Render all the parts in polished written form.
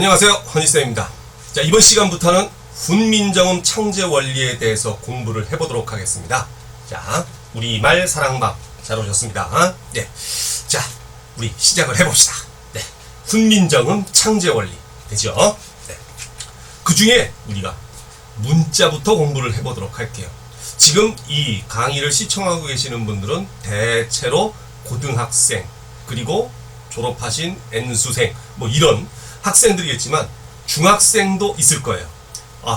안녕하세요, 허니쌤입니다. 자, 이번 시간부터는 훈민정음 창제 원리에 대해서 공부를 해보도록 하겠습니다. 자, 우리말 사랑방 잘 오셨습니다. 네, 자, 우리 시작을 해봅시다. 네, 훈민정음 창제 원리 되죠? 네, 그 중에 우리가 문자부터 공부를 해보도록 할게요. 지금 이 강의를 시청하고 계시는 분들은 대체로 고등학생 그리고 졸업하신 N수생 뭐 이런 학생들이겠지만 중학생도 있을 거예요.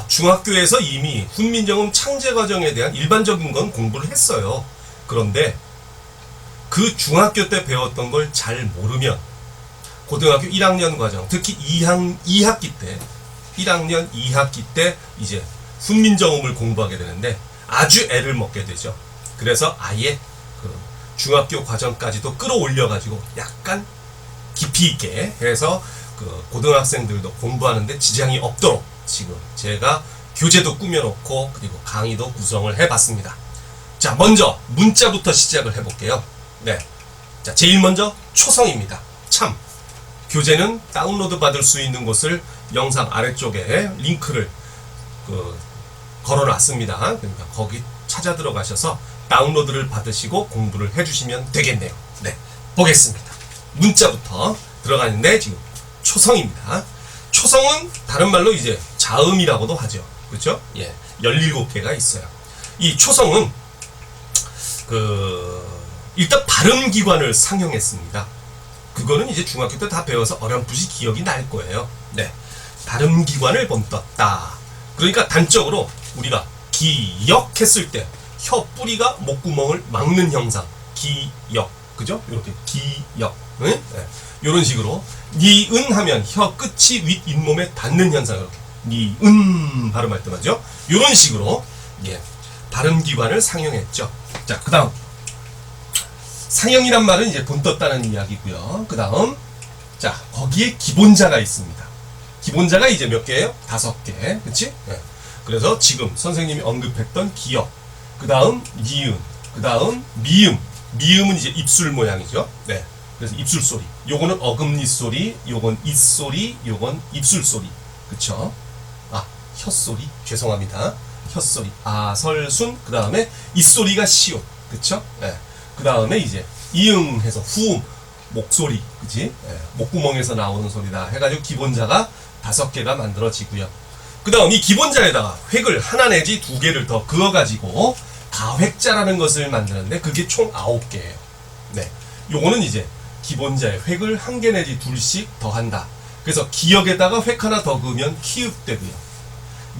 중학교에서 이미 훈민정음 창제 과정에 대한 일반적인 건 공부를 했어요. 그런데 그 중학교 때 배웠던 걸 잘 모르면 고등학교 1학년 과정, 특히 2학기 때 1학년 2학기 때 이제 훈민정음을 공부하게 되는데 아주 애를 먹게 되죠. 그래서 아예 그 중학교 과정까지도 끌어올려 가지고 약간 깊이 있게 해서 그 고등학생들도 공부하는데 지장이 없도록 지금 제가 교재도 꾸며놓고 그리고 강의도 구성을 해봤습니다. 자, 먼저 문자부터 시작을 해볼게요. 네, 자, 제일 먼저 초성입니다. 참, 교재는 다운로드 받을 수 있는 곳을 영상 아래쪽에 링크를 걸어놨습니다. 그러니까 거기 찾아 들어가셔서 다운로드를 받으시고 공부를 해주시면 되겠네요. 네, 보겠습니다. 문자부터 들어가는데 지금 초성입니다. 초성은 다른 말로 이제 자음이라고도 하죠. 그렇죠? 예, 17개가 있어요. 이 초성은 일단 발음기관을 상영했습니다. 그거는 이제 중학교 때 다 배워서 어렴풋이 기억이 날 거예요. 네, 발음기관을 본떴다. 그러니까 단적으로 우리가 기역했을 때 혀 뿌리가 목구멍을 막는 형상, 기역, 그죠? 이렇게 기역, 네? 이런 식으로 니은 하면 혀 끝이 윗 잇몸에 닿는 현상, 이렇게 니은 발음할 때 말이죠. 이런 식으로 예, 발음기관을 상영했죠. 자, 그 다음 상영이란 말은 이제 본떴다는 이야기고요. 그 다음 자, 거기에 기본자가 있습니다. 기본자가 이제 몇 개예요? 5개, 그치? 네. 그래서 지금 선생님이 언급했던 기역, 그 다음 니은, 그 다음 미음. 미음은 이제 입술 모양이죠. 네. 그래서 입술 소리. 요거는 어금니 소리, 요건 입 소리, 요건 입술 소리. 그쵸? 혀 소리. 죄송합니다. 혀 소리. 설순. 그 다음에 입 소리가 시옷. 그쵸? 네. 그 다음에 이제 이응 해서 후음. 목소리. 그치? 네. 목구멍에서 나오는 소리다. 해가지고 기본자가 5개가 만들어지고요. 그 다음 이 기본자에다가 획을 하나 내지 2개를 더 그어가지고 가획자라는 것을 만드는데 그게 총 9개예요. 네. 요거는 이제 기본자에 획을 1개 내지 2씩 더한다. 그래서 기역에다가 획 하나 더 그으면 키읔 되고요.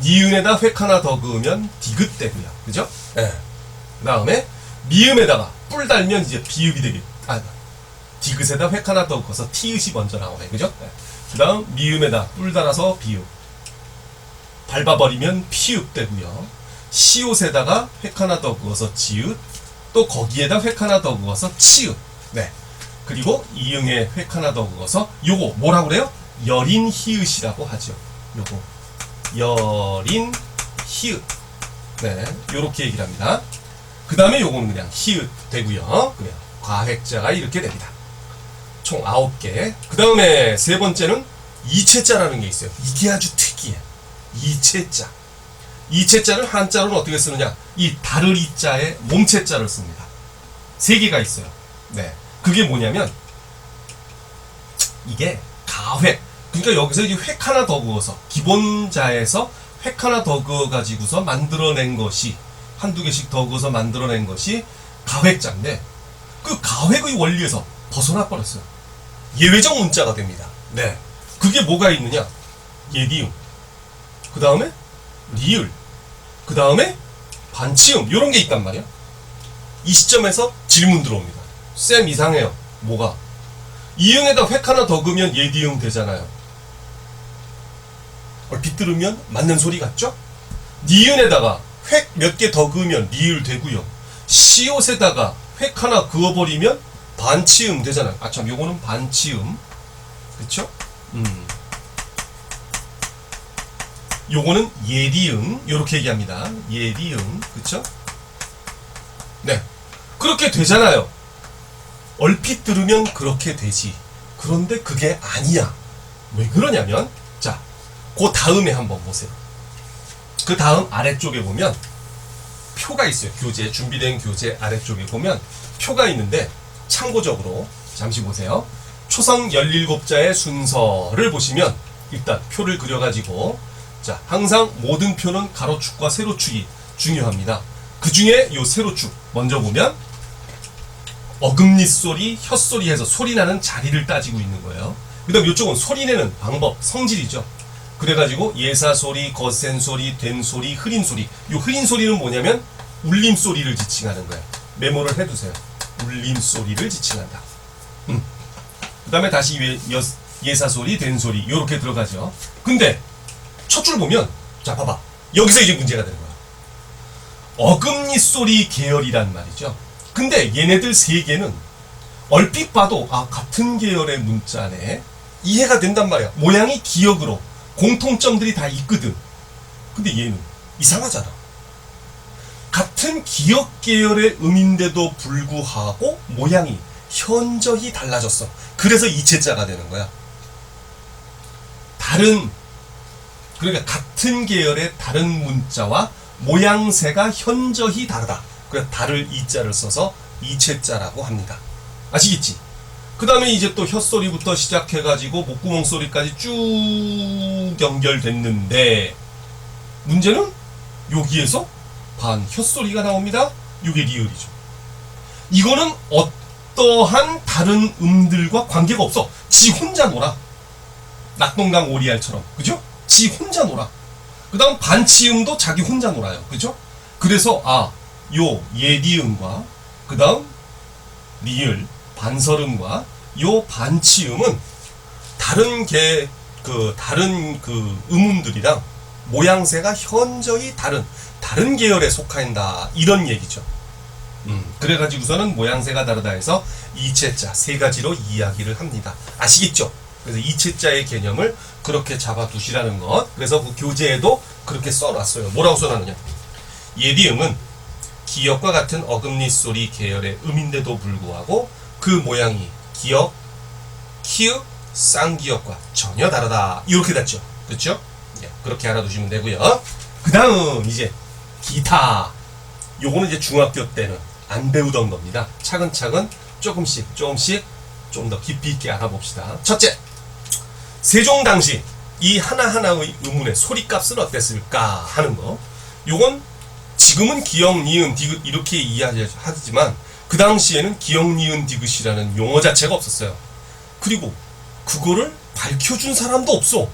니은에다 획 하나 더 그으면 디귿 되고요. 그죠? 네. 그 다음에 미음에다가 뿔 달면 이제 비읍이 되겠, 디귿에다 획 하나 더 그어서 티읕이 먼저 나오네. 그죠? 네. 그 다음 미음에다 뿔 달아서 비읍. 밟아버리면 피읍 되고요. 시옷에다가 획 하나 더 그어서 지읒, 또 거기에다 획 하나 더 그어서 치읒. 네. 그리고 이응에 획 하나 더 그어서 요거 뭐라고 그래요? 여린 히읗이라고 하죠. 요거 여린 히읗. 네, 요렇게 얘기를 합니다. 그 다음에 요거는 그냥 히읗 되고요. 그냥 과획자가 이렇게 됩니다. 총 9개. 그 다음에 세 번째는 이체자라는 게 있어요. 이게 아주 특이해. 이체자. 이체자를 한자로는 어떻게 쓰느냐? 이 다를 이자에 몸체자를 씁니다. 3개가 있어요. 네. 그게 뭐냐면, 이게 가획. 그러니까 여기서 이제 획 하나 더 그어서, 기본자에서 획 하나 더 그어가지고서 만들어낸 것이, 1~2개씩 더 그어서 만들어낸 것이 가획자인데, 그 가획의 원리에서 벗어나 버렸어요. 예외적 문자가 됩니다. 네. 그게 뭐가 있느냐? 예디움. 그 다음에 리을, 그 다음에 반치음, 요런 게 있단 말이야. 이 시점에서 질문 들어옵니다. 쌤 이상해요. 뭐가? 이응에다 획 하나 더 그으면 예디응 되잖아요. 얼핏 들으면 맞는 소리 같죠? 니은에다가 획 몇 개 더 그으면 리을 되고요. 시옷에다가 획 하나 그어버리면 반치음 되잖아요. 참, 요거는 반치음. 그쵸? 요거는 예디응, 요렇게 얘기합니다. 예디응, 그쵸? 네, 그렇게 되잖아요. 얼핏 들으면 그렇게 되지. 그런데 그게 아니야. 왜 그러냐면, 그 다음에 한번 보세요. 그 다음 아래쪽에 보면 표가 있어요. 교재, 준비된 교재 아래쪽에 보면 표가 있는데 참고적으로 잠시 보세요. 초성 17자의 순서를 보시면 일단 표를 그려가지고, 자, 항상 모든 표는 가로축과 세로축이 중요합니다. 그 중에 요 세로축 먼저 보면 어금니 소리, 혓소리 해서 소리 나는 자리를 따지고 있는 거예요. 그 다음 이쪽은 소리 내는 방법, 성질이죠. 그래가지고 예사 소리, 거센 소리, 된 소리, 흐린 소리. 요 흐린 소리는 뭐냐면 울림 소리를 지칭하는 거예요. 메모를 해두세요. 울림 소리를 지칭한다. 그 다음에 다시 예사 소리, 된 소리 요렇게 들어가죠. 근데 첫 줄 보면, 자 봐봐, 여기서 이제 문제가 되는 거야. 어금니 소리 계열이란 말이죠. 근데 얘네들 세 개는 얼핏 봐도 같은 계열의 문자네, 이해가 된단 말이야. 모양이 기역으로 공통점들이 다 있거든. 근데 얘는 이상하잖아. 같은 기역 계열의 음인데도 불구하고 모양이 현저히 달라졌어. 그래서 이체자가 되는 거야. 그러니까 같은 계열의 다른 문자와 모양새가 현저히 다르다. 그래서 다를 이자를 써서 이체자라고 합니다. 아시겠지? 그 다음에 이제 또 혓소리부터 시작해가지고 목구멍 소리까지 쭉 연결됐는데, 문제는 여기에서 반 혓소리가 나옵니다. 이게 리을이죠. 이거는 어떠한 다른 음들과 관계가 없어. 지 혼자 놀아. 낙동강 오리알처럼. 그죠? 지 혼자 놀아. 그 다음 반치음도 자기 혼자 놀아요. 그죠? 그래서 요 예디음과 그 다음 리을 반설음과 요 반치음은 다른 음음들이랑 모양새가 현저히 다른 계열에 속한다, 이런 얘기죠. 그래가지고서는 모양새가 다르다 해서 이체자 세 가지로 이야기를 합니다. 아시겠죠? 그래서 이체자의 개념을 그렇게 잡아두시라는 것. 그래서 그 교재에도 그렇게 써놨어요. 뭐라고 써놨느냐? 예디음은 기역과 같은 어금니 소리 계열의 음인데도 불구하고 그 모양이 기역, 키읔, 쌍기역과 전혀 다르다. 이렇게 됐죠. 그렇죠? 그렇게 알아두시면 되고요. 그 다음 이제 기타. 요거는 이제 중학교 때는 안 배우던 겁니다. 차근차근 조금씩 좀 더 깊이 있게 알아봅시다. 첫째, 세종 당시 이 하나하나의 의문의 소리값은 어땠을까 하는 거. 요건 지금은 기역, 니은, 디귿 이렇게 이해하지만 그 당시에는 기역, 니은, 디귿이라는 용어 자체가 없었어요. 그리고 그거를 밝혀준 사람도 없어.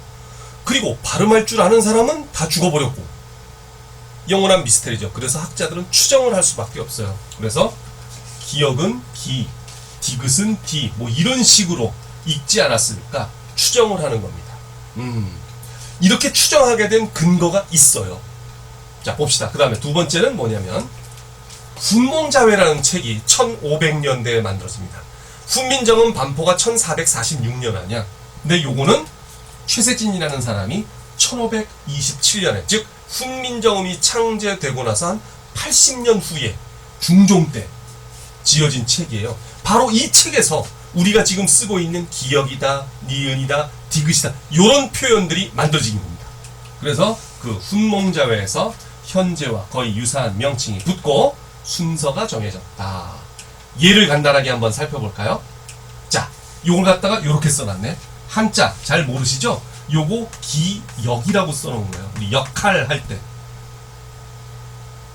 그리고 발음할 줄 아는 사람은 다 죽어버렸고. 영원한 미스테리죠. 그래서 학자들은 추정을 할 수밖에 없어요. 그래서 기역은 기, 디귿은 디, 뭐 이런 식으로 읽지 않았을까 추정을 하는 겁니다. 이렇게 추정하게 된 근거가 있어요. 자, 봅시다. 그 다음에 두 번째는 뭐냐면 훈몽자회라는 책이 1500년대에 만들어집니다. 훈민정음 반포가 1446년 아니야. 근데 요거는 최세진이라는 사람이 1527년에, 즉 훈민정음이 창제되고 나서 한 80년 후에 중종 때 지어진 책이에요. 바로 이 책에서 우리가 지금 쓰고 있는 기역이다, 니은이다, 디귿이다 이런 표현들이 만들어진 겁니다. 그래서 그 훈몽자회에서 현재와 거의 유사한 명칭이 붙고 순서가 정해졌다. 예를 간단하게 한번 살펴볼까요? 자, 요걸 갖다가 요렇게 써놨네. 한자 잘 모르시죠? 요거 기역이라고 써놓은 거예요. 우리 역할 할 때,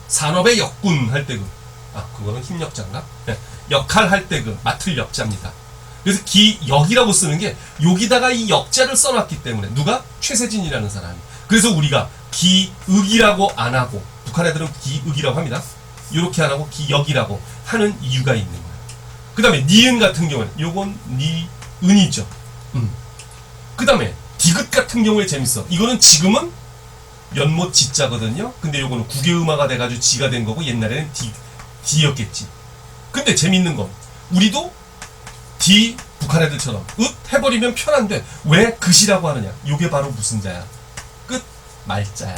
산업의 역군 할 때 그거는 힘역자인가? 네. 역할 할 때 맡을 역자입니다. 그래서 기역이라고 쓰는 게 여기다가 이 역자를 써놨기 때문에, 누가? 최세진이라는 사람이. 그래서 우리가 기역이라고 안 하고, 북한 애들은 기역이라고 합니다. 이렇게 안 하고 기역이라고 하는 이유가 있는 거예요. 그 다음에 니은 같은 경우는 요건 니은이죠. 그 다음에 디귿 같은 경우에 재밌어. 이거는 지금은 연못 지자거든요. 근데 요거는 국외음화가 돼가지고 지가 된 거고, 옛날에는 디였겠지. 근데 재밌는 건 우리도 디, 북한 애들처럼 읒 해버리면 편한데 왜 긋이라고 하느냐? 요게 바로 무슨 자야? 끝 말자야.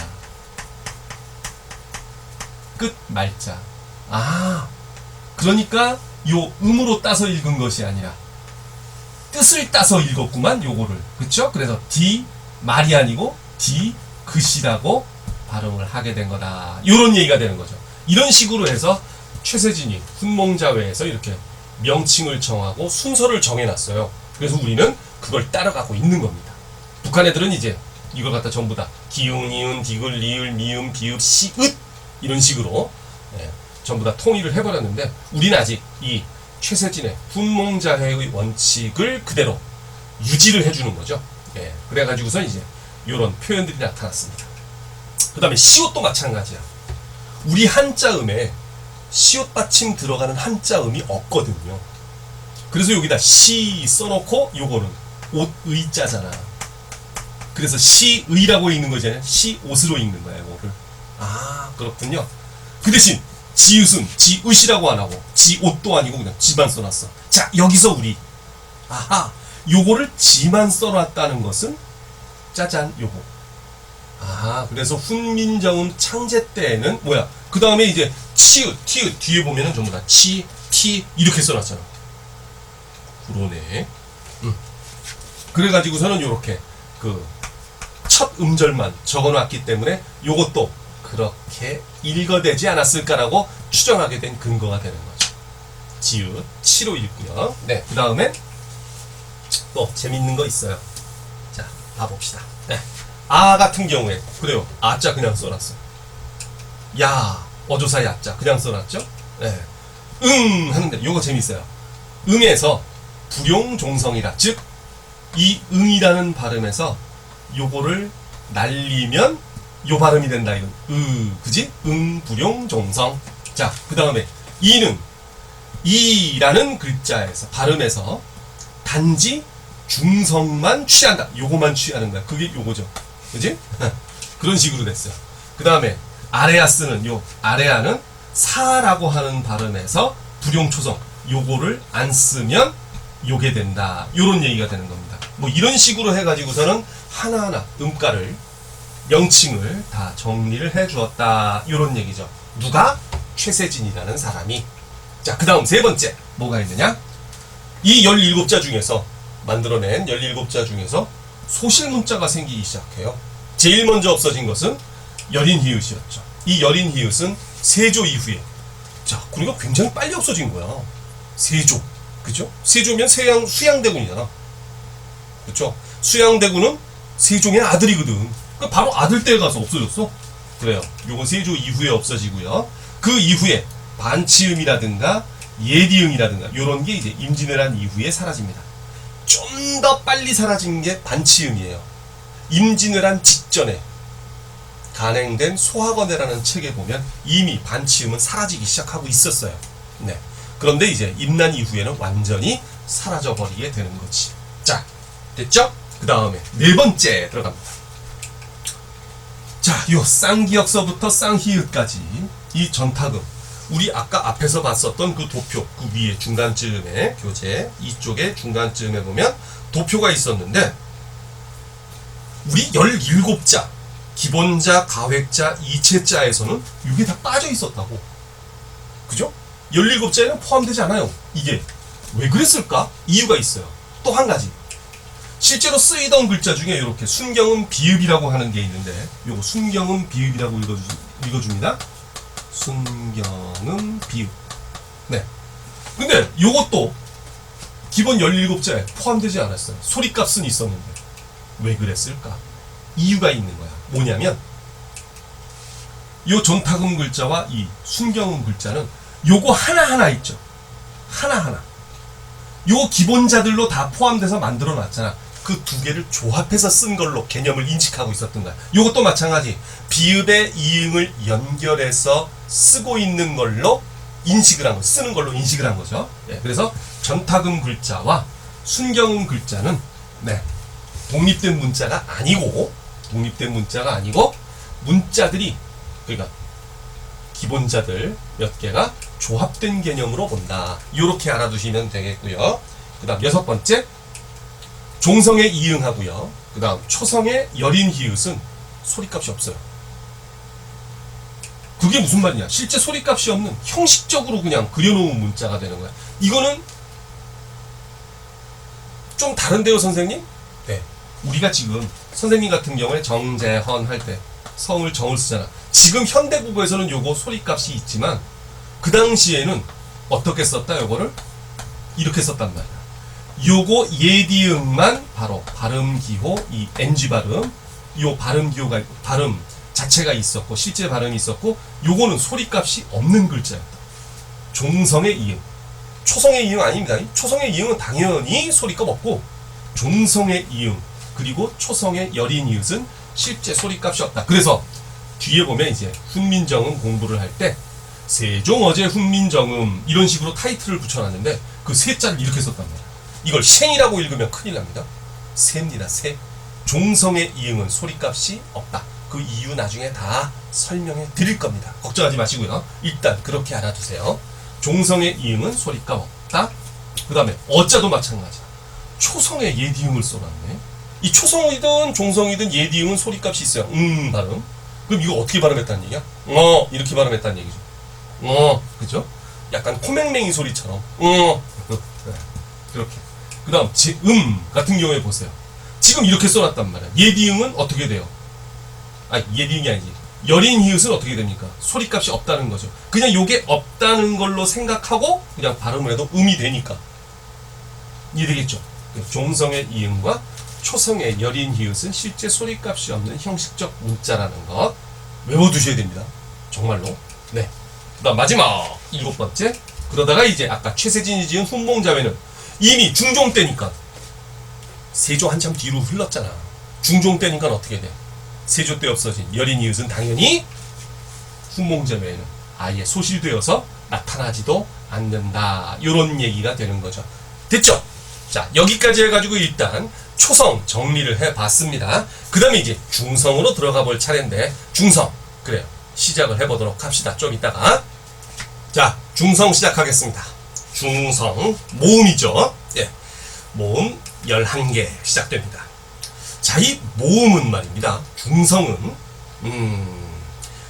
끝 말자. 그러니까 요 음으로 따서 읽은 것이 아니라 뜻을 따서 읽었구만, 요거를. 그쵸? 그래서 디 말이 아니고 디귿이라고 발음을 하게 된 거다. 이런 얘기가 되는 거죠. 이런 식으로 해서 최세진이 훈몽자회에서 이렇게 명칭을 정하고 순서를 정해놨어요. 그래서 우리는 그걸 따라가고 있는 겁니다. 북한 애들은 이제 이걸 갖다 전부 다 기운, 이은, 디귿, 리을, 미음, 비읍, 시읒 이런 식으로 전부 다 통일을 해버렸는데 우리는 아직 이 최세진의 훈몽자회의 원칙을 그대로 유지를 해주는 거죠. 그래가지고서 이제 이런 표현들이 나타났습니다. 그 다음에 시옷도 마찬가지야. 우리 한자음에 시옷 받침 들어가는 한자음이 없거든요. 그래서 여기다 시 써놓고 요거는 옷의자잖아. 그래서 시의라고 읽는 거잖아요. 시옷으로 읽는 거야 이거를. 아 그렇군요. 그 대신 지읒은 지읒이라고 안 하고 지옷도 아니고 그냥 지만 써놨어. 자 여기서 우리 아하 요거를 지만 써놨다는 것은 짜잔 요거. 아 그래서 훈민정음 창제 때에는 뭐야 그 다음에 이제 치읒 티읒 뒤에 보면은 전부 다 치, 티 이렇게 써놨잖아. 그러네. 그래가지고서는 요렇게 그 첫 음절만 적어놨기 때문에 요것도 그렇게 읽어대지 않았을까라고 추정하게 된 근거가 되는 거죠. 지읒 치로 읽고요. 네, 그 다음에 또 재밌는 거 있어요. 자, 봐봅시다. 네. 아 같은 경우에 그래요. 아자 그냥 써놨어. 야 어조사 야자 그냥 써놨죠. 네. 하는데 요거 재밌어요. 응에서 불용종성이라 즉 이 응이라는 발음에서 요거를 날리면 요 발음이 된다 이건 그지? 불용종성. 자 그 다음에 이는 이라는 글자에서 발음에서 단지 중성만 취한다. 요거만 취하는 거야. 그게 요거죠. 그지? 그런 식으로 됐어요. 그 다음에 아레아스는 요 아레아는 사라고 하는 발음에서 불용초성 요거를 안 쓰면 요게 된다. 요런 얘기가 되는 겁니다. 뭐 이런 식으로 해가지고서는 하나하나 음가를 명칭을 다 정리를 해 주었다. 요런 얘기죠. 누가? 최세진이라는 사람이. 자, 그 다음 세 번째 뭐가 있느냐? 이 17자 중에서 만들어낸 17자 중에서 소실문자가 생기기 시작해요. 제일 먼저 없어진 것은 여린 히읗이었죠. 이 여린 히읗은 세조 이후에 자, 그러니까 굉장히 빨리 없어진 거야. 세조. 그죠? 세조면 수양대군이잖아. 그쵸? 수양대군은 세종의 아들이거든. 그러니까 바로 아들 때에 가서 없어졌어. 그래요. 요건 세조 이후에 없어지고요. 그 이후에 반치음이라든가 예디응이라든가 요런 게 이제 임진왜란 이후에 사라집니다. 좀 더 빨리 사라진 게 반치음이에요. 임진왜란 직전에 간행된 소학원회라는 책에 보면 이미 반치음은 사라지기 시작하고 있었어요. 네. 그런데 이제 임난 이후에는 완전히 사라져버리게 되는 거지. 자, 됐죠? 그 다음에 네 번째 들어갑니다. 자, 요 쌍기역서부터 쌍희읍까지 이 전타금 우리 아까 앞에서 봤었던 그 도표 그 위에 중간쯤에 교재 이쪽에 중간쯤에 보면 도표가 있었는데 우리 17자 기본자, 가획자, 이체자에서는 이게 다 빠져 있었다고. 그죠? 17자에는 포함되지 않아요. 이게 왜 그랬을까? 이유가 있어요. 또 한 가지. 실제로 쓰이던 글자 중에 이렇게 순경음 비읍이라고 하는 게 있는데 요거 순경음 비읍이라고 읽어줍니다. 순경음 비읍. 네. 근데 요것도 기본 17자에 포함되지 않았어요. 소리값은 있었는데 왜 그랬을까? 이유가 있는 거야. 뭐냐면 요 전타금 글자와 이 순경음 글자는 요거 하나하나 있죠. 하나하나. 요 기본자들로 다 포함돼서 만들어 놨잖아. 그 두 개를 조합해서 쓴 걸로 개념을 인식하고 있었던 거야. 요것도 마찬가지. 비읍의 이응을 연결해서 쓰고 있는 걸로 인식을 한 거, 쓰는 걸로 인식을 한 거죠. 네, 그래서 전타금 글자와 순경음 글자는 네, 독립된 문자가 아니고 문자들이 그러니까 기본자들 몇 개가 조합된 개념으로 본다. 이렇게 알아두시면 되겠고요. 그 다음 여섯 번째 종성에 이응하고요. 그 다음 초성의 여린 히읗은 소리값이 없어요. 그게 무슨 말이냐? 실제 소리값이 없는 형식적으로 그냥 그려놓은 문자가 되는 거야. 이거는 좀 다른데요, 선생님? 네. 우리가 지금 선생님 같은 경우에 정재헌 할 때 성을 정을 쓰잖아. 지금 현대국어에서는 요거 소리값이 있지만 그 당시에는 어떻게 썼다? 요거를 이렇게 썼단 말이야. 요거 예디응만 바로 발음기호, 이 NG 발음, 요 발음기호가 발음 자체가 있었고 실제 발음이 있었고, 요거는 소리값이 없는 글자였다. 종성의 이응, 초성의 이응 아닙니다. 초성의 이응은 당연히 소리값 없고, 종성의 이응 그리고 초성의 여린 이읒은 실제 소리값이 없다. 그래서 뒤에 보면 이제 훈민정음 공부를 할 때 세종 어제 훈민정음 이런 식으로 타이틀을 붙여놨는데 그 세자를 이렇게 썼단 말이야. 이걸 생이라고 읽으면 큰일 납니다. 새입니다. 새. 종성의 이응은 소리값이 없다. 그 이유 나중에 다 설명해 드릴 겁니다. 걱정하지 마시고요. 일단 그렇게 알아두세요. 종성의 이응은 소리값 없다. 그 다음에 어자도 마찬가지야. 초성의 예디응을 써놨네. 이 초성이든 종성이든 예디응은 소리값이 있어요. 발음. 그럼 이거 어떻게 발음했다는 얘기야? 이렇게 발음했다는 얘기죠. 그죠? 약간 코맹맹이 소리처럼. 그렇게. 그 다음, 같은 경우에 보세요. 지금 이렇게 써놨단 말이야. 예디응은 어떻게 돼요? 예디응이 아니지. 여린 히읗은 어떻게 됩니까? 소리값이 없다는 거죠. 그냥 요게 없다는 걸로 생각하고 그냥 발음을 해도 음이 되니까. 이해되겠죠? 종성의 이응과 초성의 여린 히읗은 실제 소리값이 없는 형식적 문자라는 것 외워두셔야 됩니다. 정말로. 네. 그 다음 마지막 7번째. 그러다가 이제 아까 최세진이 지은 훈몽자매는 이미 중종 때니까, 세조 한참 뒤로 흘렀잖아. 중종 때니까 어떻게 돼? 세조 때 없어진 여린 이읒은 당연히 훈몽자매에는 아예 소실되어서 나타나지도 않는다. 요런 얘기가 되는 거죠. 됐죠? 자, 여기까지 해가지고 일단 초성 정리를 해봤습니다. 그 다음에 이제 중성으로 들어가 볼 차례인데, 중성. 그래요. 시작을 해보도록 합시다. 좀 이따가. 자, 중성 시작하겠습니다. 중성, 모음이죠. 예. 모음 11개 시작됩니다. 자, 이 모음은 말입니다. 중성은,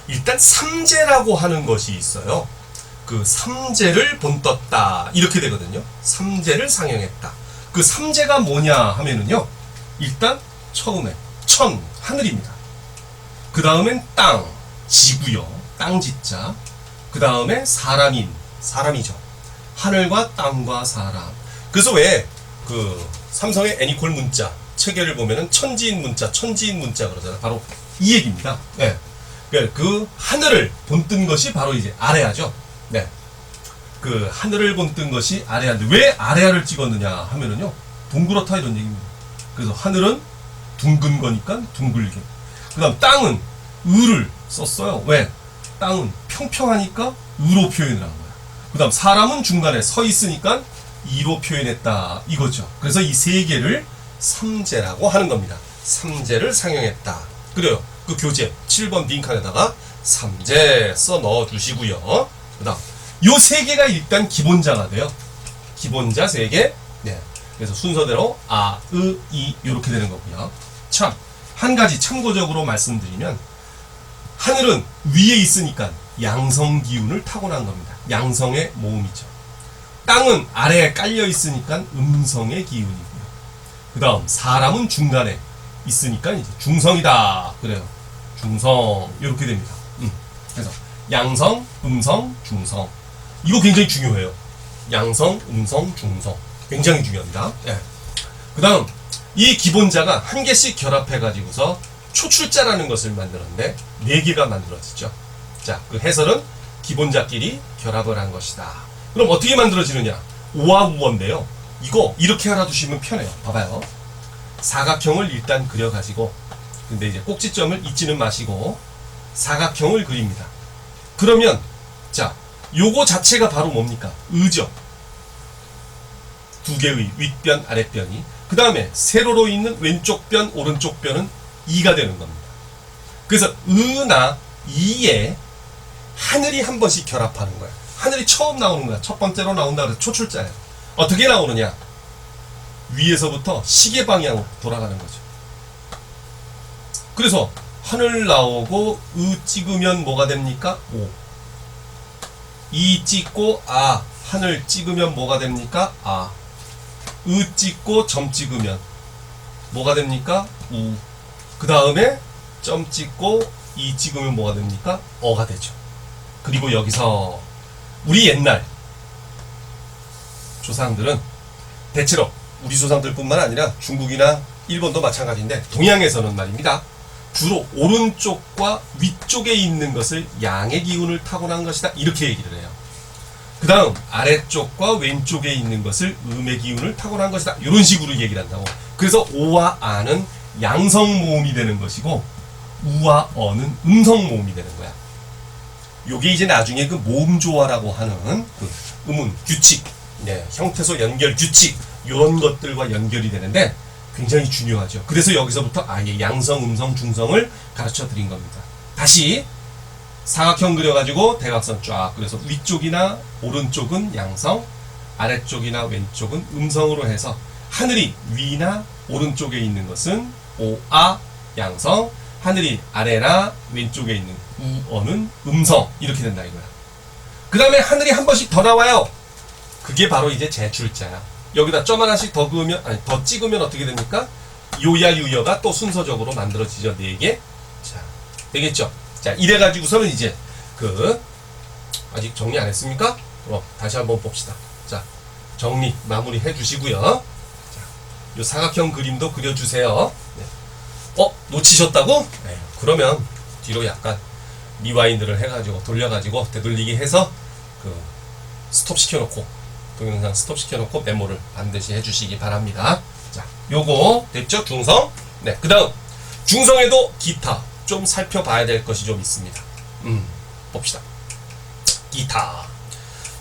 일단 삼재라고 하는 것이 있어요. 그 삼재를 본떴다. 이렇게 되거든요. 삼재를 상영했다. 그 삼재가 뭐냐 하면은요. 일단 처음에 천, 하늘입니다. 그 다음엔 땅, 지구요. 땅지자. 그 다음에 사람인, 사람이죠. 하늘과 땅과 사람. 그래서 왜 그 삼성의 애니콜 문자 체계를 보면은 천지인 문자 그러잖아요. 바로 이 얘기입니다. 네. 그 하늘을 본뜬 것이 바로 이제 아레아죠. 네. 그 하늘을 본뜬 것이 아레아인데 왜 아레아를 찍었느냐 하면은요. 동그랗다 이런 얘기입니다. 그래서 하늘은 둥근 거니까 둥글게. 그 다음 땅은 을을 썼어요. 왜? 땅은 평평하니까 으로 표현을 한 거야. 그 다음 사람은 중간에 서 있으니까 이로 표현했다 이거죠. 그래서 이 세 개를 삼재라고 하는 겁니다. 삼재를 상영했다. 그래요. 그 교재 7번 빈칸에다가 삼재 써 넣어주시고요. 그 다음 요 세 개가 일단 기본자가 돼요. 기본자 세 개. 네. 그래서 순서대로 아, 으, 이 이렇게 되는 거고요. 참, 한 가지 참고적으로 말씀드리면 하늘은 위에 있으니까 양성 기운을 타고난 겁니다. 양성의 모음이죠. 땅은 아래에 깔려 있으니까 음성의 기운이고요. 그 다음 사람은 중간에 있으니까 이제 중성이다. 그래요. 중성 이렇게 됩니다. 그래서 양성, 음성, 중성 이거 굉장히 중요해요. 양성, 음성, 중성 굉장히 중요합니다. 예. 그 다음 이 기본자가 한 개씩 결합해 가지고서 초출자라는 것을 만들었는데 4개가 만들어지죠. 자, 그 해설은 기본자끼리 결합을 한 것이다. 그럼 어떻게 만들어지느냐? 오와 우어인데요. 이거 이렇게 알아두시면 편해요. 봐봐요. 사각형을 일단 그려가지고, 근데 이제 꼭지점을 잊지는 마시고 사각형을 그립니다. 그러면 자, 요거 자체가 바로 뭡니까? 의죠. 두 개의 윗변, 아랫변이. 그 다음에 세로로 있는 왼쪽 변, 오른쪽 변은 이가 되는 겁니다. 그래서 으나 이에 하늘이 한 번씩 결합하는 거야. 하늘이 처음 나오는 거야. 첫 번째로 나온다 그래서 초출자예요. 어떻게 나오느냐? 위에서부터 시계 방향으로 돌아가는 거죠. 그래서 하늘 나오고 으 찍으면 뭐가 됩니까? 오. 이 찍고 아. 하늘 찍으면 뭐가 됩니까? 아. 으 찍고 점 찍으면 뭐가 됩니까? 우. 그 다음에 점 찍고 이 찍으면 뭐가 됩니까? 어가 되죠. 그리고 여기서 우리 옛날 조상들은 대체로 우리 조상들뿐만 아니라 중국이나 일본도 마찬가지인데 동양에서는 말입니다. 주로 오른쪽과 위쪽에 있는 것을 양의 기운을 타고난 것이다. 이렇게 얘기를 해요. 그 다음 아래쪽과 왼쪽에 있는 것을 음의 기운을 타고난 것이다. 이런 식으로 얘기를 한다고. 그래서 오와 아는 양성 모음이 되는 것이고 우와 어는 음성 모음이 되는 거야. 요게 이제 나중에 그 모음조화라고 하는 그 음운 규칙, 네, 형태소 연결 규칙 이런 것들과 연결이 되는데 굉장히 중요하죠. 그래서 여기서부터 아예 양성, 음성, 중성을 가르쳐 드린 겁니다. 다시 사각형 그려가지고 대각선 쫙 그래서 위쪽이나 오른쪽은 양성, 아래쪽이나 왼쪽은 음성으로 해서 하늘이 위나 오른쪽에 있는 것은 오아 양성, 하늘이 아래나 왼쪽에 있는 우어는 음성 이렇게 된다 이거야. 그 다음에 하늘이 한 번씩 더 나와요. 그게 바로 이제 제출자야. 여기다 점 하나씩 더 그으면 아니 더 찍으면 어떻게 됩니까? 요야 유여가 또 순서적으로 만들어지죠. 4개. 자, 되겠죠? 자, 이래 가지고서는 이제 그 아직 정리 안 했습니까? 그럼 다시 한번 봅시다. 자, 정리 마무리 해 주시고요. 자, 요 사각형 그림도 그려 주세요. 네. 놓치셨다고? 네. 그러면 뒤로 약간 리와인드를 해가지고 돌려가지고 되돌리기 해서 그 스톱 시켜놓고 동영상 스톱 시켜놓고 메모를 반드시 해주시기 바랍니다. 자, 요거 됐죠? 중성. 네, 그 다음 중성에도 기타 좀 살펴봐야 될 것이 좀 있습니다. 봅시다. 기타.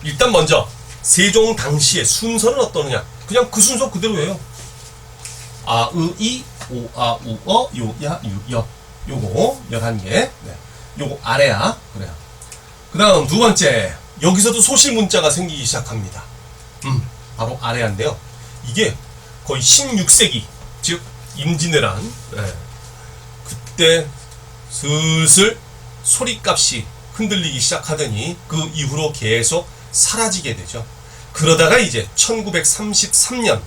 일단 먼저 세종 당시의 순서는 어떠느냐? 그냥 그 순서 그대로예요. 아, 으, 이, 오, 아, 우, 어, 요, 야, 유, 여. 요거 11개. 네. 요거 아래야. 그래요. 그 다음 두 번째. 여기서도 소실 문자가 생기기 시작합니다. 바로 아래야인데요. 이게 거의 16세기, 즉 임진왜란. 네. 그때 슬슬 소리값이 흔들리기 시작하더니 그 이후로 계속 사라지게 되죠. 그러다가 이제 1933년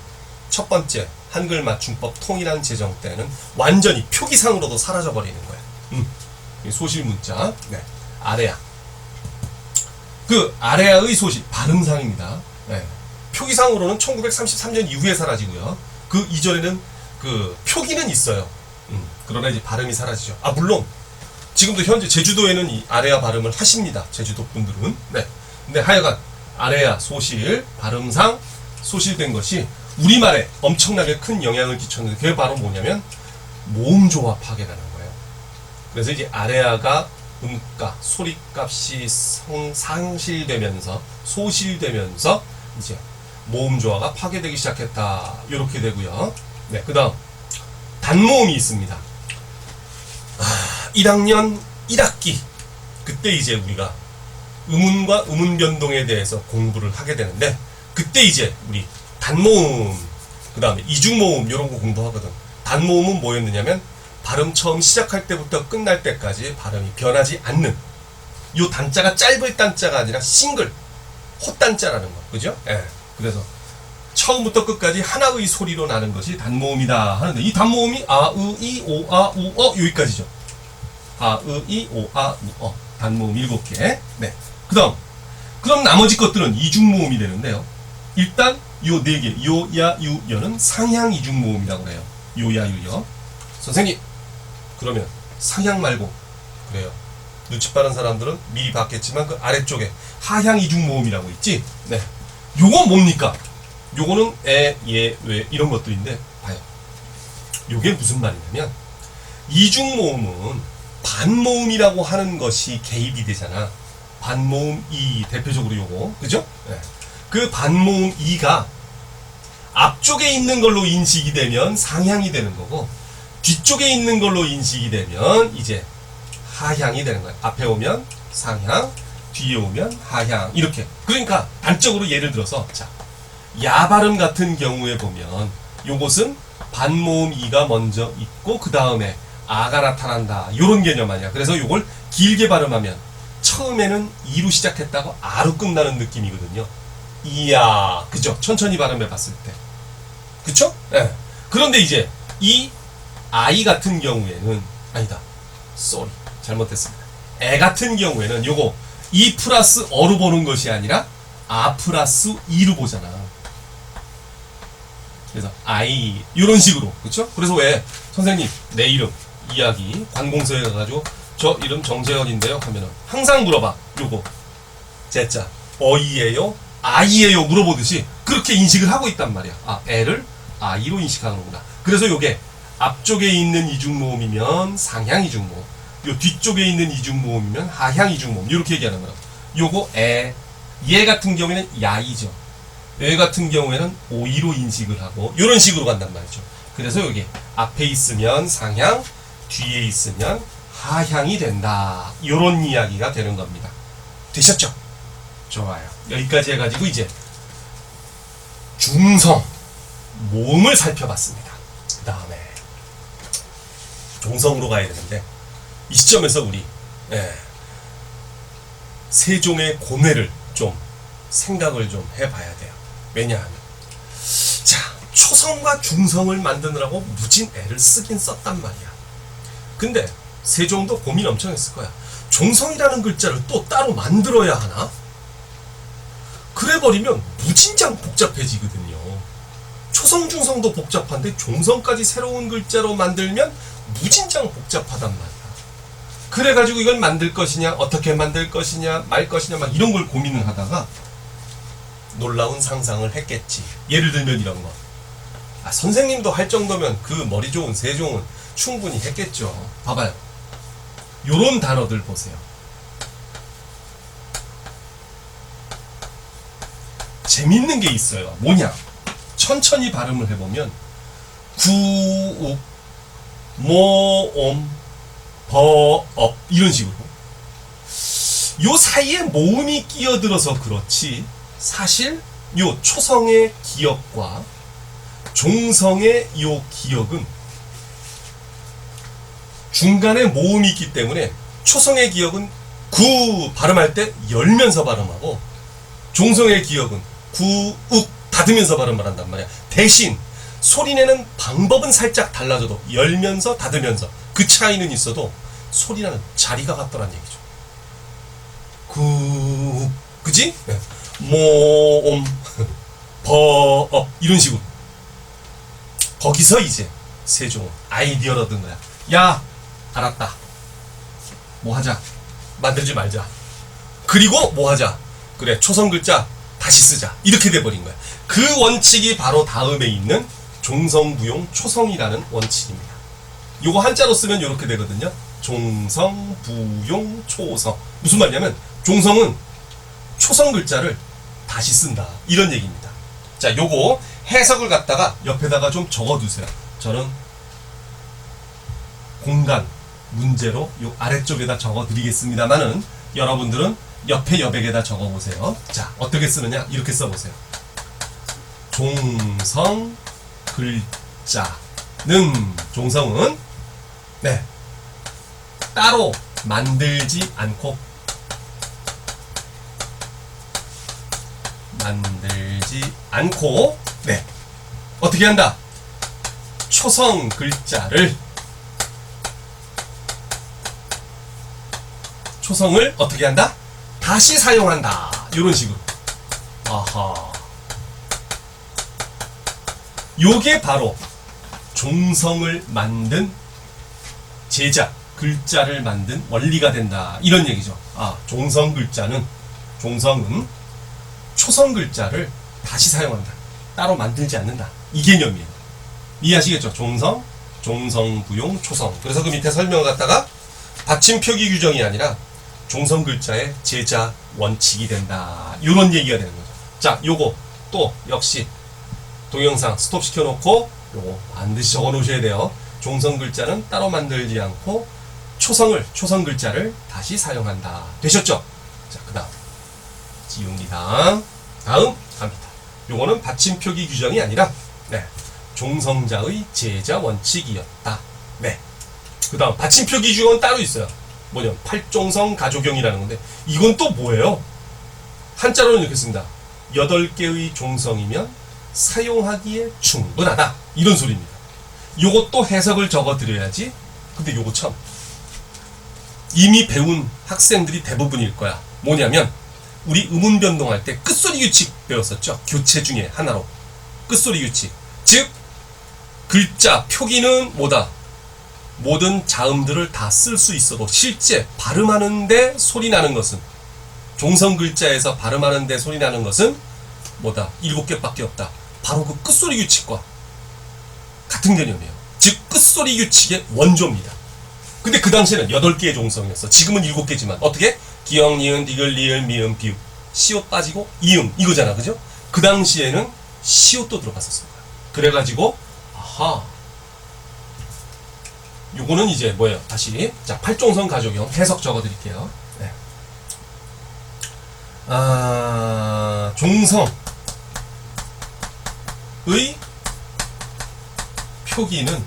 첫 번째 한글 맞춤법 통일한 제정 때는 완전히 표기상으로도 사라져 버리는 거야. 소실 문자. 네. 아래야. 그 아래야의 소실 발음상입니다. 네. 표기상으로는 1933년 이후에 사라지고요. 그 이전에는 그 표기는 있어요. 그러나 이제 발음이 사라지죠. 아, 물론 지금도 현재 제주도에는 이 아래야 발음을 하십니다. 제주도 분들은. 네. 근데 하여간 아래야 소실 발음상 소실된 것이 우리말에 엄청나게 큰 영향을 끼쳤는데 그게 바로 뭐냐면 모음조화 파괴라는 거예요. 그래서 이제 아래야가 음가 소리값이 상실되면서 소실되면서 이제 모음조화가 파괴되기 시작했다. 이렇게 되고요. 네, 그 다음 단모음이 있습니다. 1학년 1학기 그때 이제 우리가 음운과 음운 변동에 대해서 공부를 하게 되는데 그때 이제 우리 단모음 그 다음에 이중모음 이런 거 공부하거든. 단모음은 뭐였느냐면 발음 처음 시작할 때부터 끝날 때까지 발음이 변하지 않는 요 단자가 짧을 단자가 아니라 싱글 헛단자라는 거 그죠? 예. 그래서 처음부터 끝까지 하나의 소리로 나는 것이 단모음이다 하는데 이 단모음이 아, 으, 이, 오, 아, 우, 어 여기까지죠. 아, 으, 이, 오, 아, 우, 어 단모음 7개. 네. 그럼 나머지 것들은 이중모음이 되는데요. 일단 요 4개 요, 야, 유, 여는 상향 이중모음이라고 그래요. 요, 야, 유, 여. 선생님 그러면 상향 말고 그래요. 눈치 빠른 사람들은 미리 봤겠지만 그 아래쪽에 하향 이중모음이라고 있지. 네. 요건 뭡니까? 요거는 에, 예, 왜 이런 것들인데 봐요. 요게 무슨 말이냐면 이중모음은 반모음이라고 하는 것이 개입이 되잖아. 반모음 이 대표적으로 요거 그죠? 네. 그 반모음 이가 앞쪽에 있는 걸로 인식이 되면 상향이 되는 거고 뒤쪽에 있는 걸로 인식이 되면 이제 하향이 되는 거야. 앞에 오면 상향, 뒤에 오면 하향 이렇게. 그러니까 단적으로 예를 들어서 자, 야 발음 같은 경우에 보면 요것은 반모음 이가 먼저 있고 그 다음에 아가 나타난다 요런 개념 아니야. 그래서 요걸 길게 발음하면 처음에는 이로 시작했다고 아로 끝나는 느낌이거든요. 이야 그죠? 천천히 발음해 봤을 때 그쵸? 예. 그런데 이제 이 I 같은 경우에는 아니다. 쏘리. 잘못됐습니다. 에 같은 경우에는 요거 이 플러스 어로 보는 것이 아니라 아 플러스 이로 보잖아. 그래서 I 이런 식으로 그렇죠? 그래서 왜 선생님 내 이름 이야기 관공서에 가가지고 저 이름 정재혁인데요 하면은 항상 물어봐. 요거 제자 어이에요 아이에요 물어보듯이 그렇게 인식을 하고 있단 말이야. 아 애를 아이로 인식하는구나. 그래서 요게 앞쪽에 있는 이중모음이면 상향 이중모음, 요 뒤쪽에 있는 이중모음이면 하향 이중모음 이렇게 얘기하는 거야. 요거 얘 같은 경우에는 야이죠. 얘 같은 경우에는 오이로 인식을 하고 이런 식으로 간단 말이죠. 그래서 여기 앞에 있으면 상향, 뒤에 있으면 하향이 된다. 이런 이야기가 되는 겁니다. 되셨죠? 좋아요. 여기까지 해가지고 이제 중성 모음을 살펴봤습니다. 그 다음에 종성으로 가야 되는데 이 시점에서 우리 세종의 고뇌를 좀 생각을 좀 해봐야 돼요. 왜냐하면 자 초성과 중성을 만드느라고 무진 애를 쓰긴 썼단 말이야. 근데 세종도 고민 엄청 했을 거야. 종성이라는 글자를 또 따로 만들어야 하나? 그래버리면 무진장 복잡해지거든요. 초성 중성도 복잡한데 종성까지 새로운 글자로 만들면 무진장 복잡하단 말이야. 그래가지고 이걸 만들 것이냐 어떻게 만들 것이냐 말 것이냐 막 이런 걸 고민을 하다가 놀라운 상상을 했겠지. 예를 들면 이런 거. 아, 선생님도 할 정도면 그 머리 좋은 세종은 충분히 했겠죠. 봐봐요. 요런 단어들 보세요. 재밌는 게 있어요. 뭐냐? 천천히 발음을 해보면 구욱 모옴 버업 이런 식으로 요 사이에 모음이 끼어들어서 그렇지 사실 요 초성의 기억과 종성의 요 기억은 중간에 모음이 있기 때문에 초성의 기억은 구 발음할 때 열면서 발음하고 종성의 기억은 구욱 닫으면서 발음을 한단 말이야. 대신 소리내는 방법은 살짝 달라져도 열면서 닫으면서 그 차이는 있어도 소리나는 자리가 같더란 얘기죠. 구 그지? 모옴 버업 이런 식으로 거기서 이제 세종은 아이디어를 얻은 거야. 야 알았다. 뭐 하자. 만들지 말자. 그리고 뭐 하자. 그래 초성 글자 다시 쓰자. 이렇게 돼버린 거야. 그 원칙이 바로 다음에 있는 종성부용 초성이라는 원칙입니다. 요거 한자로 쓰면 이렇게 되거든요. 종성, 부용, 초성. 무슨 말이냐면 종성은 초성 글자를 다시 쓴다. 이런 얘기입니다. 자, 요거 해석을 갖다가 옆에다가 좀 적어두세요. 저는 공간 문제로 요 아래쪽에다 적어드리겠습니다만은 여러분들은 옆에 여백에다 적어보세요. 자, 어떻게 쓰느냐? 이렇게 써보세요. 종성 글자는 종성은 네 따로 만들지 않고 네 어떻게 한다? 초성 글자를 초성을 어떻게 한다? 다시 사용한다. 이런 식으로. 아하. 요게 바로 종성을 만든 제자, 글자를 만든 원리가 된다. 이런 얘기죠. 아, 종성은 초성 글자를 다시 사용한다. 따로 만들지 않는다. 이 개념이에요. 이해하시겠죠? 종성, 종성부용, 초성. 그래서 그 밑에 설명을 갖다가 받침 표기 규정이 아니라 종성 글자의 제자 원칙이 된다. 이런 얘기가 되는 거죠. 자, 요거 또 역시 동영상 스톱 시켜놓고 요거 반드시 적어 놓으셔야 돼요. 종성 글자는 따로 만들지 않고 초성 글자를 다시 사용한다. 되셨죠? 자, 그 다음 지웁니다. 다음 갑니다. 요거는 받침 표기 규정이 아니라 네, 종성자의 제자 원칙이었다. 네. 그 다음 받침 표기 규정은 따로 있어요. 뭐냐, 팔종성 가조경이라는 건데 이건 또 뭐예요? 한자로는 이렇게 씁니다. 8개의 종성이면 사용하기에 충분하다. 이런 소리입니다. 요것도 해석을 적어 드려야지. 근데 요거 참 이미 배운 학생들이 대부분일 거야. 뭐냐면 우리 음운 변동할 때 끝소리 규칙 배웠었죠. 교체 중에 하나로 끝소리 규칙. 즉 글자 표기는 뭐다? 모든 자음들을 다 쓸 수 있어도 실제 발음하는데 소리 나는 것은, 종성 글자에서 발음하는데 소리 나는 것은 뭐다? 7개밖에 없다. 바로 그 끝소리 규칙과 같은 개념이에요. 즉 끝소리 규칙의 원조입니다. 근데 그 당시에는 8개의 종성이었어. 지금은 7개지만 어떻게? 기역, 니은, 디귿, 리을, 미음, 비읍, 시옷 빠지고 이응 이거잖아. 그죠? 그 당시에는 시옷도 들어갔었을 거야. 그래가지고 아하, 요거는 이제 뭐예요? 다시 자, 팔종성 가족형 해석 적어드릴게요. 네. 종성의 표기는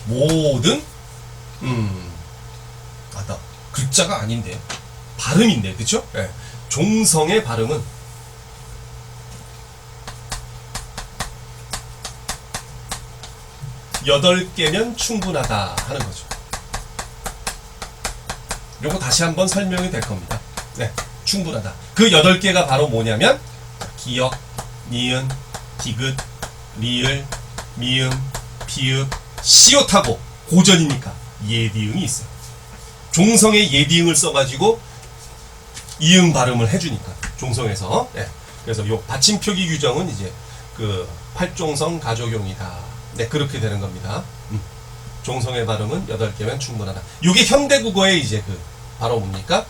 모든 맞다. 글자가 아닌데 발음인데, 그쵸? 네. 종성의 발음은 여덟 개면 충분하다 하는 거죠. 요거 다시 한번 설명이 될 겁니다. 네, 충분하다. 그 8개가 바로 뭐냐면 기역, 니은, 디귿, 리을, 미음, 비읍, 시옷하고 고전이니까 예디응이 있어요. 종성의 예디응을 써가지고 이응 발음을 해주니까 종성에서. 네. 그래서 요 받침표기 규정은 이제 그 팔종성 가족용이다. 네, 그렇게 되는 겁니다. 종성의 발음은 8개면 충분하다. 요게 현대국어의 이제 그 바로 뭡니까?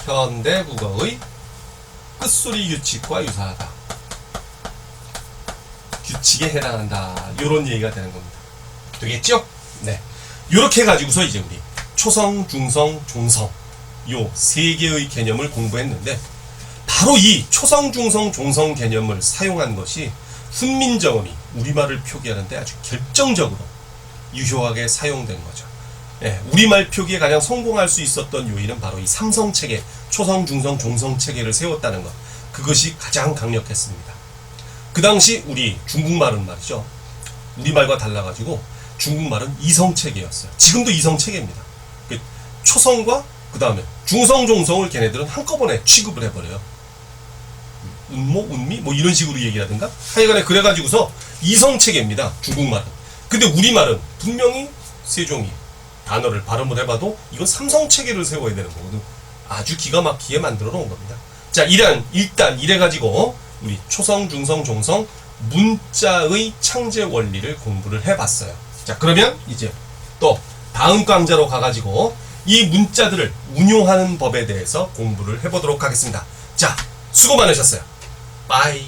현대국어의 끝소리 규칙과 유사하다. 규칙에 해당한다. 요런 얘기가 되는 겁니다. 되겠죠? 네. 요렇게 해가지고서 이제 우리 초성, 중성, 종성 요 3개의 개념을 공부했는데, 바로 이 초성, 중성, 종성 개념을 사용한 것이 훈민정음이 우리말을 표기하는데 아주 결정적으로 유효하게 사용된 거죠. 예, 우리말 표기에 가장 성공할 수 있었던 요인은 바로 이 삼성체계, 초성, 중성, 종성 체계를 세웠다는 것. 그것이 가장 강력했습니다. 그 당시 우리 중국말은 말이죠. 우리말과 달라가지고 중국말은 이성체계였어요. 지금도 이성체계입니다. 초성과 그 다음에 중성, 종성을 걔네들은 한꺼번에 취급을 해버려요. 운모, 운미 뭐 이런 식으로 얘기하든가 하여간에 그래가지고서 이성체계입니다. 중국말은. 근데 우리말은 분명히 세종이 단어를 발음을 해봐도 이건 삼성체계를 세워야 되는 거거든. 아주 기가 막히게 만들어 놓은 겁니다. 자, 일단 이래가지고 우리 초성, 중성, 종성 문자의 창제 원리를 공부를 해봤어요. 자, 그러면 이제 또 다음 강좌로 가가지고 이 문자들을 운용하는 법에 대해서 공부를 해보도록 하겠습니다. 자, 수고 많으셨어요. 빠이.